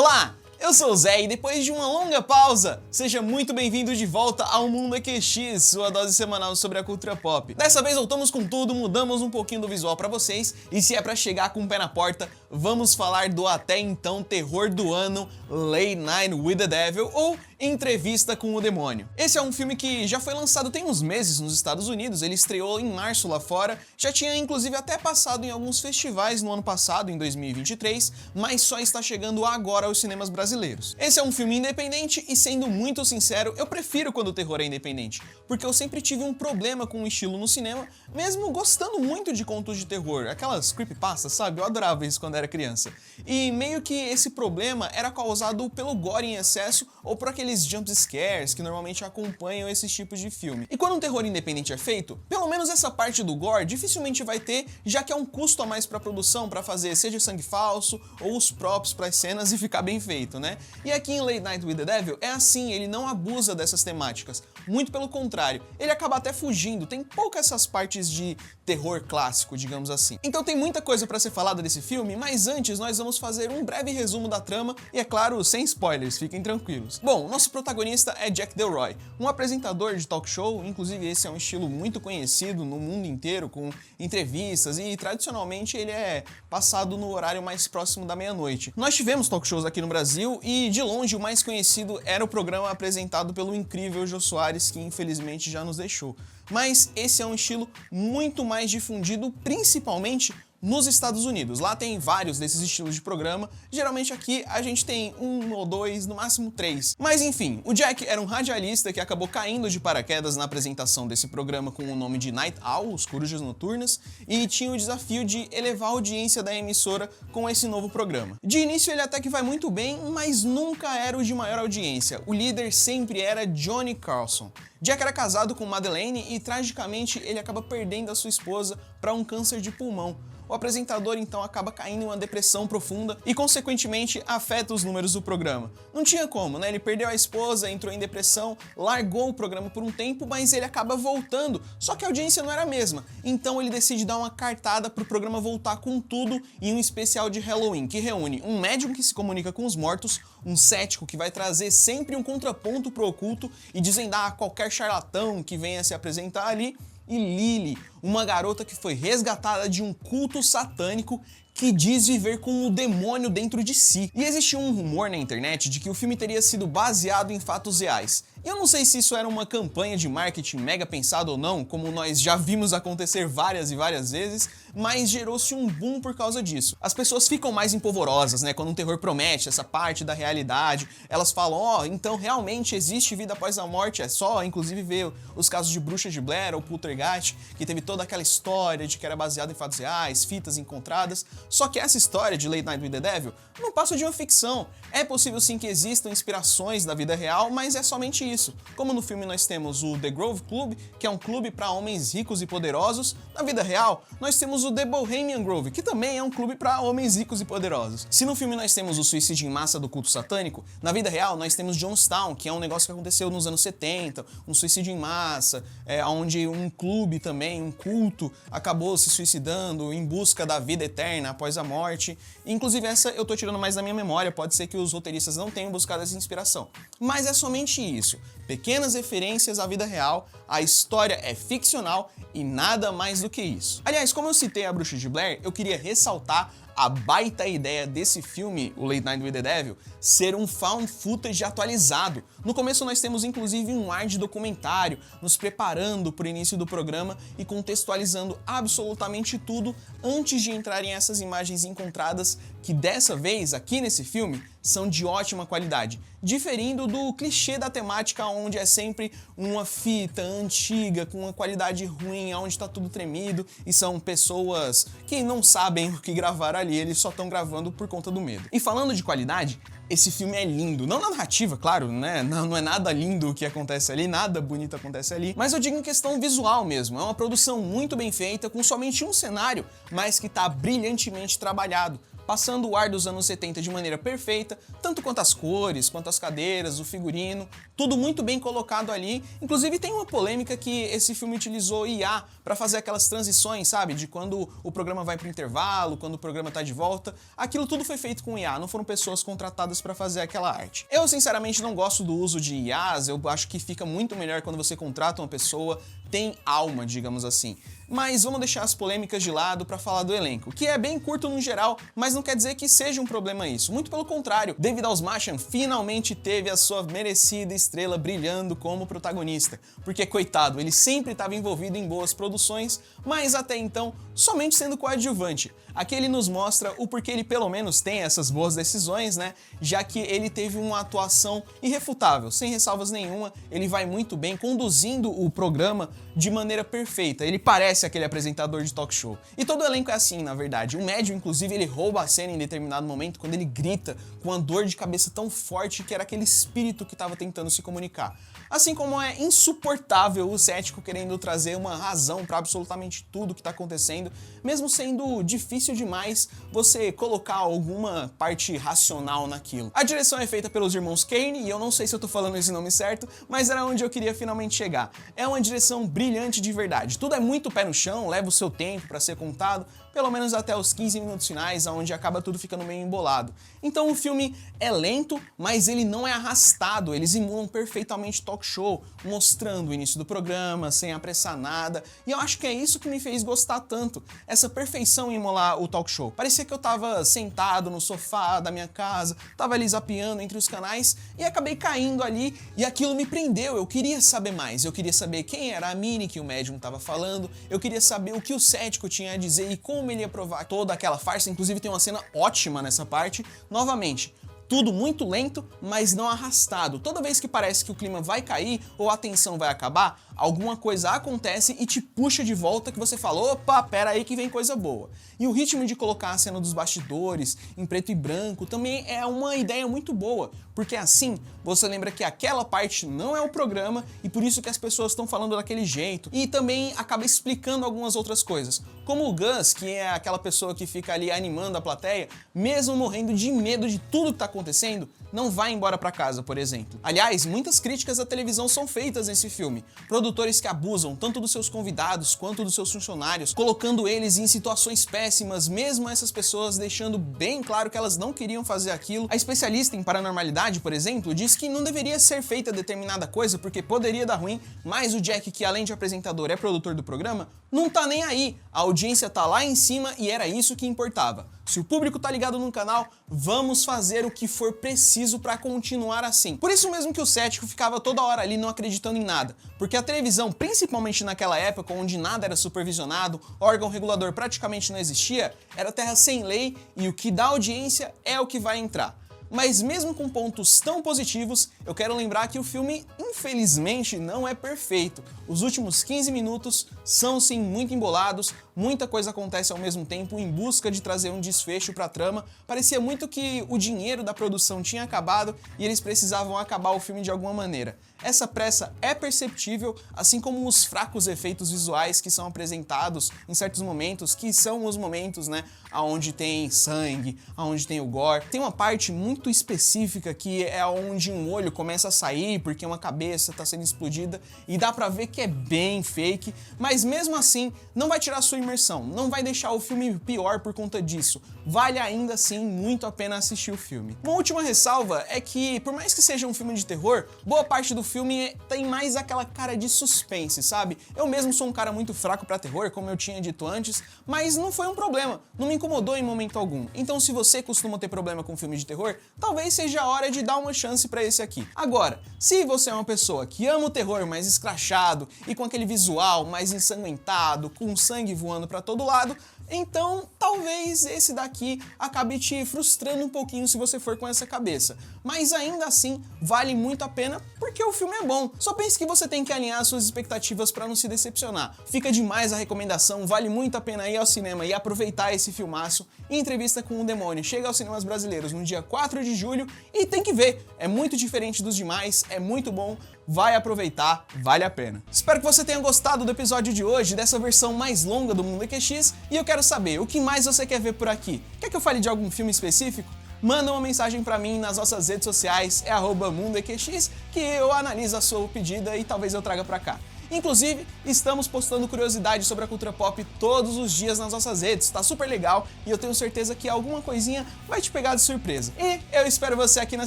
Olá, eu sou o Zé e depois de uma longa pausa, seja muito bem-vindo de volta ao Mundo EQX, sua dose semanal sobre a cultura pop. Dessa vez voltamos com tudo, mudamos um pouquinho do visual pra vocês e se é pra chegar com o pé na porta, vamos falar do até então terror do ano Late Night with the Devil ou Entrevista com o Demônio. Esse é um filme que já foi lançado tem uns meses nos Estados Unidos, ele estreou em março lá fora, já tinha inclusive até passado em alguns festivais no ano passado, em 2023, mas só está chegando agora aos cinemas brasileiros. Esse é um filme independente e, sendo muito sincero, eu prefiro quando o terror é independente, porque eu sempre tive um problema com o estilo no cinema, mesmo gostando muito de contos de terror, aquelas creepypastas, sabe? Eu adorava isso quando era criança. E meio que esse problema era causado pelo gore em excesso ou por aqueles jump scares que normalmente acompanham esses tipos de filme. E quando um terror independente é feito, pelo menos essa parte do gore dificilmente vai ter, já que é um custo a mais pra produção pra fazer seja sangue falso ou os props pras cenas e ficar bem feito, né? E aqui em Late Night with the Devil é assim, ele não abusa dessas temáticas, muito pelo contrário, ele acaba até fugindo, tem poucas essas partes de terror clássico, digamos assim. Então tem muita coisa pra ser falada desse filme, mas antes nós vamos fazer um breve resumo da trama e, é claro, sem spoilers, fiquem tranquilos. Bom, nosso protagonista é Jack Delroy, um apresentador de talk show, inclusive esse é um estilo muito conhecido no mundo inteiro, com entrevistas e tradicionalmente ele é passado no horário mais próximo da meia-noite. Nós tivemos talk shows aqui no Brasil e, de longe, o mais conhecido era o programa apresentado pelo incrível Jô Soares, que infelizmente já nos deixou. Mas esse é um estilo muito mais difundido, principalmente nos Estados Unidos. Lá tem vários desses estilos de programa, geralmente aqui a gente tem um ou dois, no máximo três. Mas enfim, o Jack era um radialista que acabou caindo de paraquedas na apresentação desse programa com o nome de Night Owl, os Corujas Noturnas, e tinha o desafio de elevar a audiência da emissora com esse novo programa. De início ele até que vai muito bem, mas nunca era o de maior audiência. O líder sempre era Johnny Carson. Jack era casado com Madeleine e, tragicamente, ele acaba perdendo a sua esposa para um câncer de pulmão. O apresentador então acaba caindo em uma depressão profunda e, consequentemente, afeta os números do programa. Não tinha como, né? Ele perdeu a esposa, entrou em depressão, largou o programa por um tempo, mas ele acaba voltando, só que a audiência não era a mesma. Então ele decide dar uma cartada pro programa voltar com tudo em um especial de Halloween, que reúne um médium que se comunica com os mortos, um cético que vai trazer sempre um contraponto pro oculto e desvendar qualquer charlatão que venha se apresentar ali, e Lily, uma garota que foi resgatada de um culto satânico que diz viver com o demônio dentro de si. E existia um rumor na internet de que o filme teria sido baseado em fatos reais. E eu não sei se isso era uma campanha de marketing mega pensada ou não, como nós já vimos acontecer várias e várias vezes, mas gerou-se um boom por causa disso. As pessoas ficam mais empolvorosas, né, quando um terror promete essa parte da realidade. Elas falam, ó, então realmente existe vida após a morte, é só, inclusive, ver os casos de Bruxa de Blair ou Poltergeist, que teve toda aquela história de que era baseado em fatos reais, fitas encontradas. Só que essa história de Late Night with the Devil não passa de uma ficção. É possível sim que existam inspirações da vida real, mas é somente isso. Como no filme nós temos o The Grove Club, que é um clube para homens ricos e poderosos, na vida real nós temos o The Bohemian Grove, que também é um clube para homens ricos e poderosos. Se no filme nós temos o suicídio em massa do culto satânico, na vida real nós temos Jonestown, que é um negócio que aconteceu nos anos 70, um suicídio em massa, onde um clube também, um culto, acabou se suicidando em busca da vida eterna após a morte. Inclusive essa eu tô tirando mais da minha memória, pode ser que os roteiristas não tenham buscado essa inspiração. Mas é somente isso, pequenas referências à vida real, a história é ficcional e nada mais do que isso. Aliás, como eu citei a Bruxa de Blair, eu queria ressaltar a baita ideia desse filme, o Late Night with the Devil, ser um found footage atualizado. No começo nós temos inclusive um ar de documentário, nos preparando para o início do programa e contextualizando absolutamente tudo antes de entrarem essas imagens encontradas, que dessa vez, aqui nesse filme, são de ótima qualidade, diferindo do clichê da temática onde é sempre uma fita antiga com uma qualidade ruim, onde está tudo tremido e são pessoas que não sabem o que gravar ali, eles só estão gravando por conta do medo. E falando de qualidade, esse filme é lindo, não na narrativa, claro, né? Não é nada lindo o que acontece ali, nada bonito acontece ali, mas eu digo em questão visual mesmo. É uma produção muito bem feita, com somente um cenário, mas que está brilhantemente trabalhado. passando o ar dos anos 70 de maneira perfeita, tanto quanto as cores, quanto as cadeiras, o figurino, tudo muito bem colocado ali. Inclusive tem uma polêmica que esse filme utilizou IA para fazer aquelas transições, sabe? De quando o programa vai pro intervalo, quando o programa tá de volta. Aquilo tudo foi feito com IA, não foram pessoas contratadas para fazer aquela arte. Eu sinceramente não gosto do uso de IAs, eu acho que fica muito melhor quando você contrata uma pessoa, tem alma, digamos assim. Mas vamos deixar as polêmicas de lado para falar do elenco, que é bem curto no geral, mas não quer dizer que seja um problema isso. Muito pelo contrário, David Dalsmatian finalmente teve a sua merecida estrela brilhando como protagonista. Porque, coitado, ele sempre estava envolvido em boas produções, mas até então somente sendo coadjuvante. Aqui ele nos mostra o porquê ele pelo menos tem essas boas decisões, né? Já que ele teve uma atuação irrefutável, sem ressalvas nenhuma, ele vai muito bem conduzindo o programa de maneira perfeita. Ele parece aquele apresentador de talk show. E todo o elenco é assim, na verdade. O médium, inclusive, ele rouba a cena em determinado momento quando ele grita com uma dor de cabeça tão forte que era aquele espírito que estava tentando se comunicar. Assim como é insuportável o cético querendo trazer uma razão para absolutamente tudo que está acontecendo, mesmo sendo difícil demais você colocar alguma parte racional naquilo. A direção é feita pelos irmãos Kane, e eu não sei se eu tô falando esse nome certo, mas era onde eu queria finalmente chegar. É uma direção brilhante de verdade. Tudo é muito pé no chão, leva o seu tempo para ser contado, pelo menos até os 15 minutos finais, onde acaba tudo ficando meio embolado. Então o filme é lento, mas ele não é arrastado, eles emulam perfeitamente talk show, mostrando o início do programa, sem apressar nada, e eu acho que é isso que me fez gostar tanto, essa perfeição em emular o talk show. Parecia que eu tava sentado no sofá da minha casa, tava ali zapeando entre os canais, e acabei caindo ali, e aquilo me prendeu, eu queria saber mais, eu queria saber quem era a Minnie que o médium tava falando, eu queria saber o que o cético tinha a dizer e como ele ia provar toda aquela farsa. Inclusive tem uma cena ótima nessa parte, novamente, tudo muito lento, mas não arrastado. Toda vez que parece que o clima vai cair ou a tensão vai acabar, alguma coisa acontece e te puxa de volta que você fala, opa, pera aí que vem coisa boa. E o ritmo de colocar a cena dos bastidores em preto e branco também é uma ideia muito boa, porque assim você lembra que aquela parte não é o programa e por isso que as pessoas estão falando daquele jeito, e também acaba explicando algumas outras coisas, como o Gus, que é aquela pessoa que fica ali animando a plateia, mesmo morrendo de medo de tudo que tá acontecendo, não vai embora pra casa, por exemplo. Aliás, muitas críticas à televisão são feitas nesse filme. Produtores que abusam tanto dos seus convidados quanto dos seus funcionários, colocando eles em situações péssimas, mesmo essas pessoas deixando bem claro que elas não queriam fazer aquilo. A especialista em paranormalidade, por exemplo, diz que não deveria ser feita determinada coisa porque poderia dar ruim, mas o Jack, que além de apresentador é produtor do programa, não tá nem aí. A audiência tá lá em cima e era isso que importava. Se o público tá ligado no canal, vamos fazer o que for preciso para continuar assim. Por isso mesmo que o cético ficava toda hora ali não acreditando em nada, porque a televisão, principalmente naquela época onde nada era supervisionado, órgão regulador praticamente não existia, era terra sem lei e o que dá audiência é o que vai entrar. Mas mesmo com pontos tão positivos, eu quero lembrar que o filme, infelizmente, não é perfeito. Os últimos 15 minutos são sim muito embolados, muita coisa acontece ao mesmo tempo em busca de trazer um desfecho pra trama. Parecia muito que o dinheiro da produção tinha acabado e eles precisavam acabar o filme de alguma maneira. Essa pressa é perceptível, assim como os fracos efeitos visuais que são apresentados em certos momentos, que são os momentos, né, onde tem sangue, onde tem o gore. Tem uma parte muito específica que é onde um olho começa a sair porque uma cabeça está sendo explodida e dá pra ver que é bem fake, mas mesmo assim não vai tirar sua imersão, não vai deixar o filme pior por conta disso. Vale ainda assim muito a pena assistir o filme. Uma última ressalva é que, por mais que seja um filme de terror, boa parte do filme tem mais aquela cara de suspense, sabe? Eu mesmo sou um cara muito fraco pra terror, como eu tinha dito antes, mas não foi um problema, não me incomodou em momento algum. Então se você costuma ter problema com filme de terror, talvez seja a hora de dar uma chance pra esse aqui. Agora, se você é uma pessoa que ama o terror mais escrachado e com aquele visual mais ensanguentado, com sangue voando pra todo lado, então talvez esse daqui acabe te frustrando um pouquinho se você for com essa cabeça. Mas ainda assim, vale muito a pena porque o filme é bom. Só pense que você tem que alinhar suas expectativas para não se decepcionar. Fica demais a recomendação, vale muito a pena ir ao cinema e aproveitar esse filmaço. Entrevista com o Demônio chega aos cinemas brasileiros no dia 4 de julho e tem que ver, é muito diferente diferente dos demais, é muito bom, vai aproveitar, vale a pena. Espero que você tenha gostado do episódio de hoje, dessa versão mais longa do Mundo EQX, e eu quero saber, o que mais você quer ver por aqui? Quer que eu fale de algum filme específico? Manda uma mensagem pra mim nas nossas redes sociais, @MundoEQX, que eu analiso a sua pedida e talvez eu traga pra cá. Inclusive, estamos postando curiosidades sobre a cultura pop todos os dias nas nossas redes, tá super legal e eu tenho certeza que alguma coisinha vai te pegar de surpresa. E eu espero você aqui na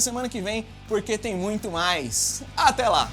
semana que vem, porque tem muito mais. Até lá!